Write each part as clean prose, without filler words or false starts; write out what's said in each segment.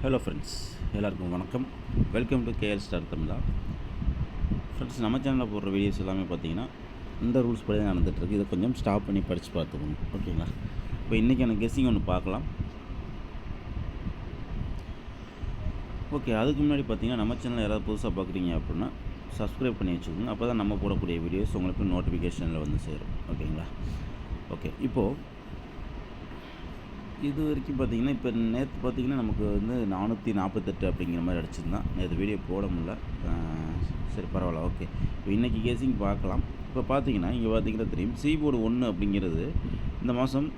Hello friends, எல்லாருக்கும் வணக்கம். Welcome to KL star Tamizha. Friends, நம்ம சேனலில் போடுற வீடியோஸ் எல்லாமே பார்த்தீங்கன்னா இந்த ரூல்ஸ் படி தான் நடந்துகிட்ருக்கு. இதை கொஞ்சம் ஸ்டாப் பண்ணி படித்து பார்த்துக்கணும், ஓகேங்களா? இப்போ இன்றைக்கான கெஸ்ஸிங் ஒன்று பார்க்கலாம். ஓகே, அதுக்கு முன்னாடி பார்த்தீங்கன்னா நம்ம சேனல் யாராவது புதுசாக பார்க்குறீங்க அப்படின்னா சப்ஸ்கிரைப் பண்ணி வச்சுக்கோங்க. அப்போ தான் நம்ம போடக்கூடிய வீடியோஸ் உங்களுக்கு நோட்டிஃபிகேஷனில் வந்து சேரும், ஓகேங்களா? ஓகே, இப்போது இது வரைக்கும் பார்த்திங்கன்னா, இப்போ நேற்று பார்த்திங்கன்னா நமக்கு வந்து 448 அப்படிங்கிற மாதிரி அடிச்சிருந்தான். நேற்று வீடியோ போட முடியல. சரி, பரவாயில்ல. ஓகே, இப்போ இன்றைக்கி கேசிங் பார்க்கலாம். இப்போ பார்த்தீங்கன்னா இங்கே பார்த்தீங்கன்னா தெரியும், சீபோர்டு 1 அப்படிங்கிறது இந்த மாதம்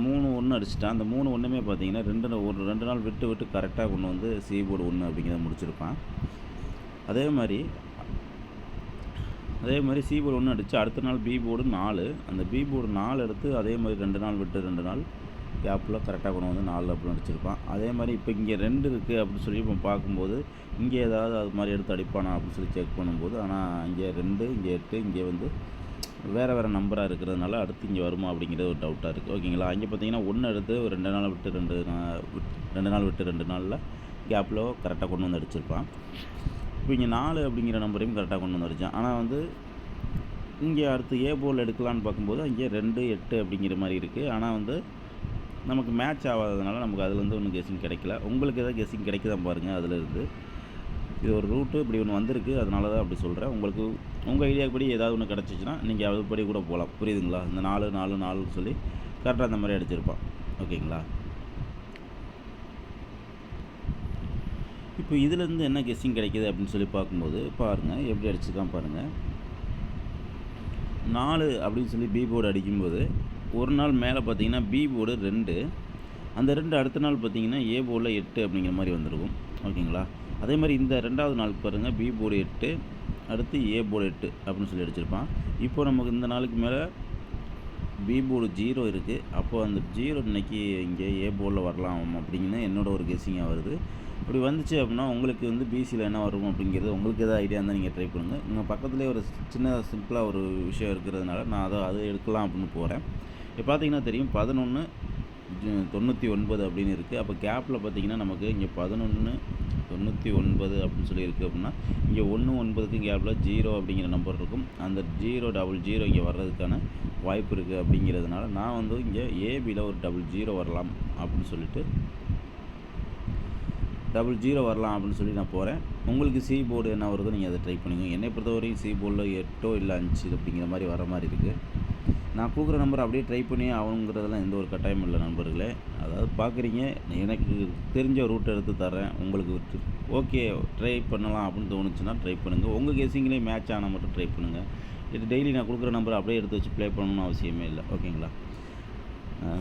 3-1 அடிச்சிட்டான். அந்த 3-1மே பார்த்தீங்கன்னா ரெண்டு நாள் விட்டு கரெக்டாக கொண்டு வந்து சீபோர்டு 1 அப்படிங்கிறத முடிச்சிருப்பான். அதே மாதிரி சி போர்டு 1 அடித்து அடுத்த நாள் பி போர்டு 4, அந்த பி போர்டு 4 எடுத்து அதே மாதிரி 2 நாள் விட்டு 2 நாள் கேப்பில் கரெக்டாக கொண்டு வந்து 4 அப்படின்னு அடிச்சிருப்பான். அதே மாதிரி இப்போ இங்கே 2 இருக்குது அப்படின்னு சொல்லி இப்போ பார்க்கும்போது இங்கே ஏதாவது அது மாதிரி எடுத்து அடிப்பானா அப்படின்னு சொல்லி செக் பண்ணும்போது, ஆனால் இங்கே 2, இங்கே 8, இங்கே வந்து வேறு நம்பராக இருக்கிறதுனால அடுத்து இங்கே வருமா அப்படிங்கிறது ஒரு டவுட்டாக இருக்குது, ஓகேங்களா? இங்கே பார்த்தீங்கன்னா 1 எடுத்து ஒரு 2 நாள் விட்டு 2 நாளில் கேப்பில் கரெக்டாக கொண்டு வந்து அடிச்சிருப்பான். இப்போ இங்கே 4 அப்படிங்கிற நம்பரையும் கரெக்டாக கொண்டு வந்து அடித்தான். ஆனால் வந்து இங்கே அடுத்து ஏ போல் எடுக்கலான்னு பார்க்கும்போது இங்கே 2, 8 அப்படிங்கிற மாதிரி இருக்குது. ஆனால் வந்து நமக்கு மேட்ச் ஆகாததுனால நமக்கு அதுலேருந்து ஒன்றும் கெஸ்ஸிங் கிடைக்கல. உங்களுக்கு எதாவது கெஸ்ஸிங் கிடைக்குதான் பாருங்கள். அதிலேருந்து இது ஒரு ரூட்டு இப்படி ஒன்று வந்திருக்கு, அதனால தான் அப்படி சொல்கிறேன். உங்களுக்கு உங்கள் ஐடியாப்படி ஏதாவது ஒன்று கிடச்சிச்சின்னா நீங்கள் அதுபடி கூட போகலாம், புரியுதுங்களா? இந்த 4 சொல்லி கரெக்டாக அந்த மாதிரி அடிச்சிருப்பான், ஓகேங்களா? இப்போ இதிலேருந்து என்ன கெஸ்ஸிங் கிடைக்கிது அப்படின்னு சொல்லி பார்க்கும்போது பாருங்கள், எப்படி அடிச்சுக்கான் பாருங்கள். 4 அப்படின்னு சொல்லி பி போர்டு அடிக்கும்போது ஒரு நாள் மேலே பார்த்தீங்கன்னா பி போர்டு 2, அந்த 2 அடுத்த நாள் பார்த்தீங்கன்னா ஏ போர்டில் 8 அப்படிங்கிற மாதிரி வந்துருக்கும், ஓகேங்களா? அதே மாதிரி இந்த 2வது நாளுக்கு பாருங்கள், பி போர்டு 8 அடுத்து ஏ போர்டு 8 அப்படின்னு சொல்லி அடிச்சிருப்பான். இப்போ நமக்கு இந்த நாளுக்கு மேலே பி போர்டு 0 இருக்குது. அப்போது அந்த 0 இன்றைக்கி இங்கே ஏ போர்டில் வரலாம் அப்படிங்கன்னா என்னோடய ஒரு கெஸ்ஸிங்காக வருது. இப்படி வந்துச்சு அப்படின்னா உங்களுக்கு வந்து பிசியில் என்ன வரும் அப்படிங்கிறது உங்களுக்கு எதாவது ஐடியா இருந்தால் நீங்கள் ட்ரை பண்ணுங்கள். உங்கள் பக்கத்துலேயே ஒரு சின்ன சிம்பிளாக ஒரு விஷயம் இருக்கிறதுனால நான் அதை எடுக்கலாம் அப்படின்னு போகிறேன். இப்போ பார்த்தீங்கன்னா தெரியும் 1199 அப்படின்னு இருக்குது. அப்போ கேப்பில் பார்த்தீங்கன்னா நமக்கு இங்கே 1199 அப்படின்னு சொல்லி இருக்குது. அப்படின்னா இங்கே 19க்கு கேப்பில் 0 அப்படிங்கிற நம்பர் இருக்கும். அந்த 000 இங்கே வர்றதுக்கான வாய்ப்பு இருக்குது. அப்படிங்கிறதுனால நான் வந்து இங்கே ஏபியில் ஒரு 00 வரலாம் அப்படின்னு சொல்லிட்டு 00 வரலாம் அப்படின்னு சொல்லி நான் போகிறேன். உங்களுக்கு சி போர்டு என்ன வருதோ நீங்கள் அதை ட்ரை பண்ணுங்கள். என்னை பொறுத்தவரையும் சி போர்டில் 8 இல்லை 5 அப்படிங்கிற மாதிரி வர மாதிரி இருக்குது. நான் கொடுக்குற நம்பர் அப்படியே ட்ரை பண்ணி ஆகணுங்கிறதெல்லாம் எந்த ஒரு கட்டாயமும் இல்லை நண்பர்களே. அதாவது பார்க்குறீங்க, எனக்கு தெரிஞ்ச ரூட் எடுத்து தரேன், உங்களுக்கு ஓகே ட்ரை பண்ணலாம் அப்படின்னு தோணுச்சுன்னா ட்ரை பண்ணுங்கள். உங்கள் கெஸ்ஸிங்லேயே மேட்ச் ஆனால் மட்டும் ட்ரை பண்ணுங்கள். இது டெய்லி நான் கொடுக்குற நம்பர் அப்படியே எடுத்து வச்சு ப்ளே பண்ணணும்னு அவசியமே இல்லை, ஓகேங்களா?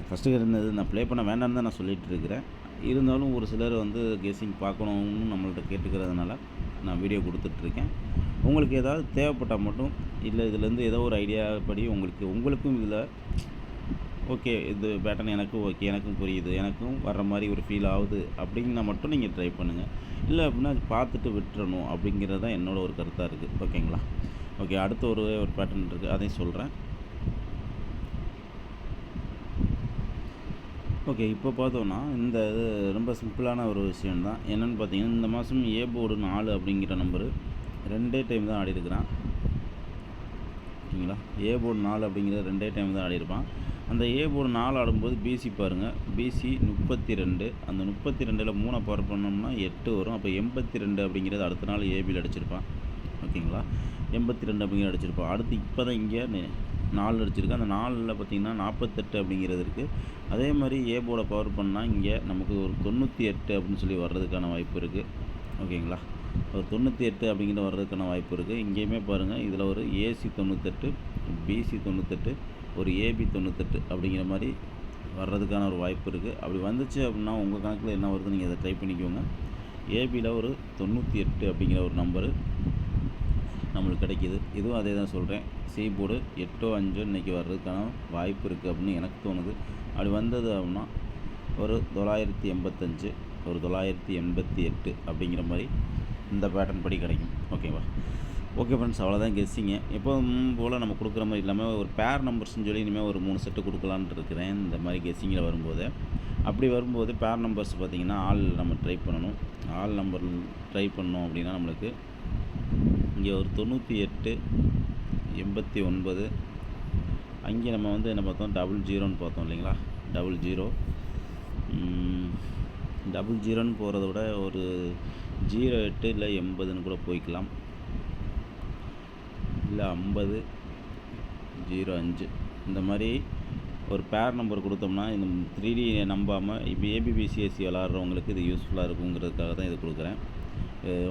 ஃபஸ்ட்டு இருந்தது நான் ப்ளே பண்ண வேண்டாம்னு தான் நான் சொல்லிகிட்டு இருக்கிறேன். இருந்தாலும் ஒரு சிலர் வந்து கெஸ்ஸிங் பார்க்கணுன்னு நம்மள்ட்ட கேட்டுக்கிறதுனால நான் வீடியோ கொடுத்துட்ருக்கேன். உங்களுக்கு ஏதாவது தேவைப்பட்டால் மட்டும் இல்லை இதுலேருந்து ஏதோ ஒரு ஐடியா படி உங்களுக்கும் இதில் ஓகே இது பேட்டர்ன் எனக்கும் ஓகே, எனக்கும் புரியுது, எனக்கும் வர்ற மாதிரி ஒரு ஃபீல் ஆகுது அப்படின்னா மட்டும் நீங்கள் ட்ரை பண்ணுங்கள். இல்லை அப்படின்னா அது பார்த்துட்டு விட்டுறணும் அப்படிங்கிறது தான் என்னோடய ஒரு கருத்தாக இருக்குது, ஓகேங்களா? ஓகே, அடுத்த ஒரு பேட்டர்ன் இருக்குது, அதையும் சொல்கிறேன். ஓகே, இப்போ பார்த்தோன்னா இந்த இது ரொம்ப சிம்பிளான ஒரு விஷயந்தான். என்னென்னு பார்த்தீங்கன்னா இந்த மாதம் ஏ போர்டு 4 அப்படிங்கிற நம்பரு 2 டைம் தான் ஆடிருக்கிறான், ஓகேங்களா? ஏ போர்டு 4 அப்படிங்கிறது 2 டைம் தான் ஆடிருப்பான். அந்த ஏ போர்டு 4 ஆடும்போது பிசி பாருங்கள், பிசி 32, அந்த 32ல் 3 பவர் பண்ணோம்னா 8 வரும். அப்போ 82 அப்படிங்கிறது அடுத்த நாள் ஏபியில் அடிச்சிருப்பான், ஓகேங்களா? 82 அப்படிங்கிற அடிச்சிருப்பான். அடுத்து இப்போ தான் இங்கே 4 அடிச்சிருக்கு. அந்த 4ல் பார்த்திங்கன்னா 48 அப்படிங்கிறது இருக்குது. அதே மாதிரி ஏ போர்டை பவர் பண்ணால் இங்கே நமக்கு ஒரு 98 அப்படின்னு சொல்லி வர்றதுக்கான வாய்ப்பு இருக்குது, ஓகேங்களா? ஒரு 98 அப்படிங்கிற வர்றதுக்கான வாய்ப்பு இருக்குது. இங்கேயுமே பாருங்கள், இதில் ஒரு ஏசி 98, பிசி 98, ஒரு ஏபி 98 அப்படிங்கிற மாதிரி வர்றதுக்கான ஒரு வாய்ப்பு இருக்குது. அப்படி வந்துச்சு அப்படின்னா உங்கள் கணக்கில் என்ன வருது நீங்கள் அதை ட்ரை பண்ணிக்கோங்க. ஏபியில் ஒரு 98 அப்படிங்கிற ஒரு நம்பரு நம்மளுக்கு கிடைக்கிது. இதுவும் அதே தான் சொல்கிறேன். சி போர்டு 8 5 இன்றைக்கி வர்றதுக்கான வாய்ப்பு இருக்குது அப்படின்னு எனக்கு தோணுது. அப்படி வந்தது அப்படின்னா ஒரு 985, ஒரு 988 அப்படிங்கிற மாதிரி இந்த பேட்டர்ன் படி கிடைக்கும், ஓகேவா? ஓகே ஃப்ரெண்ட்ஸ், அவ்வளோதான் கெஸ்ஸிங்க. எப்போதும் போல் நம்ம கொடுக்குற மாதிரி இல்லாமல் ஒரு பேர் நம்பர்ஸ்னு சொல்லி இனிமேல் ஒரு 3 செட்டு கொடுக்கலான்ட்டு இருக்கிறேன் இந்த மாதிரி கெஸ்ஸிங்கில் வரும்போது. அப்படி வரும்போது பேர் நம்பர்ஸ் பார்த்திங்கன்னா ஆல் நம்ம ட்ரை பண்ணணும். ஆல் நம்பர் ட்ரை பண்ணோம் அப்படின்னா நம்மளுக்கு இங்கே ஒரு 98 89 அங்கே நம்ம வந்து என்ன பார்த்தோம் 00ன்னு பார்த்தோம் இல்லைங்களா. 00 00ன்னு போகிறத விட ஒரு 08 இல்லை 80ன்னு கூட போய்க்கலாம், இல்லை 50 05 இந்த மாதிரி ஒரு பேர் நம்பர் கொடுத்தோம்னா இந்த 3D நம்பாமல் இப்போ ஏபிபிசிஎஸ்சி விளாட்றவங்களுக்கு இது யூஸ்ஃபுல்லாக இருக்குங்கிறதுக்காக தான் இது கொடுக்குறேன்.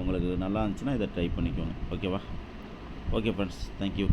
உங்களுக்கு நல்லா இருந்துச்சுன்னா இதை ட்ரை பண்ணிக்கோங்க. ஓகேவா? Okay friends, thank you.